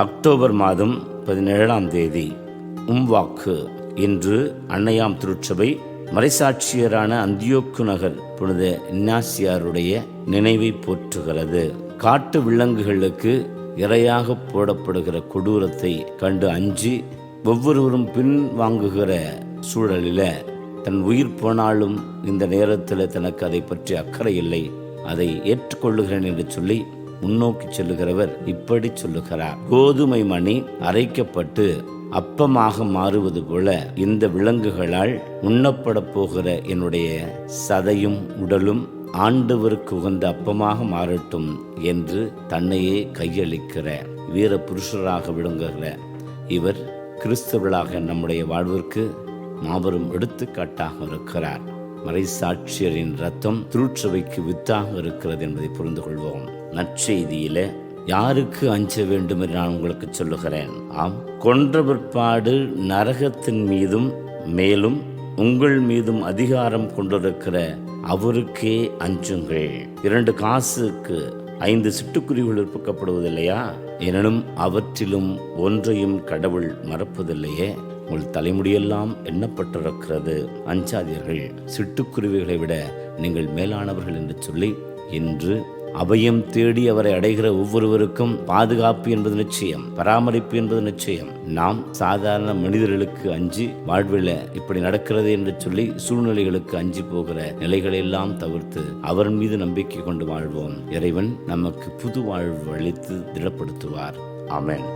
October மாதம் 17ஆம் தேதி வாக்கு. இன்று அன்னையாம் திருச்சபை மறைசாட்சியரான அந்தியோக்கு நகர் புனித இன்னாசியாருடைய நினைவை போற்றுகிறது. காட்டு விலங்குகளுக்கு இரையாக போடப்படுகிற கொடூரத்தை கண்டு அஞ்சி ஒவ்வொருவரும் பின்வாங்குகிற சூழலில் தன் உயிர் போனாலும் இந்த நேரத்தில் தனக்கு அதை பற்றி அக்கறை இல்லை, அதை ஏற்றுக்கொள்ளுகிறேன் என்று சொல்லி முன்னோக்கி செல்லுகிறவர் இப்படி சொல்லுகிறார்: கோதுமை மணி அரைக்கப்பட்டு அப்பமாக மாறுவது போல இந்த விலங்குகளால் உண்ணப்பட போகிற என்னுடைய சதையும் உடலும் ஆண்டவருக்கு உகந்த அப்பமாக மாறட்டும் என்று தன்னையே கையளிக்கிற வீர புருஷராக விளங்குகிற இவர் கிறிஸ்தவர்களாக நம்முடைய வாழ்விற்கு மாபெரும் எடுத்துக்காட்டாக இருக்கிறார். மறைசாட்சியரின் ரத்தம் திருச்சபைக்கு வித்தாக இருக்கிறது என்பதை புரிந்து கொள்வோம். நற்செய்தியில யாருக்கு அஞ்ச வேண்டும் என்று நான் உங்களுக்கு சொல்லுகிறேன். ஆம், கொன்ற பிற்பாடு நரகத்தின் மீதும் மேலும் உங்கள் மீதும் அதிகாரம் கொண்டிருக்கிற அவருக்கே அஞ்சுங்கள். 2 காசுக்கு 5 சிட்டுக்குருவிகள் விற்கப்படுவதில்லையா? எனினும் அவற்றிலும் ஒன்றையும் கடவுள் மறப்பதில்லையே. உங்கள் தலைமுடியெல்லாம் எண்ணப்பட்டிருக்கிறது, அஞ்சாதீர்கள், சிட்டுக்குருவிகளை விட நீங்கள் மேலானவர்கள் என்று சொல்லி இன்று அபயம் தேடி அவரை அடைகிற ஒவ்வொருவருக்கும் பாதுகாப்பு என்பது நிச்சயம், பராமரிப்பு என்பது நிச்சயம். நாம் சாதாரண மனிதர்களுக்கு அஞ்சி வாழ்வில் இப்படி நடக்கிறது என்று சொல்லி சூழ்நிலைகளுக்கு அஞ்சி போகிற நிலைகளை எல்லாம் தவிர்த்து அவர் மீது நம்பிக்கை கொண்டு வாழ்வோம். இறைவன் நமக்கு புது வாழ்வு அளித்து திடப்படுத்துவார். ஆமென்.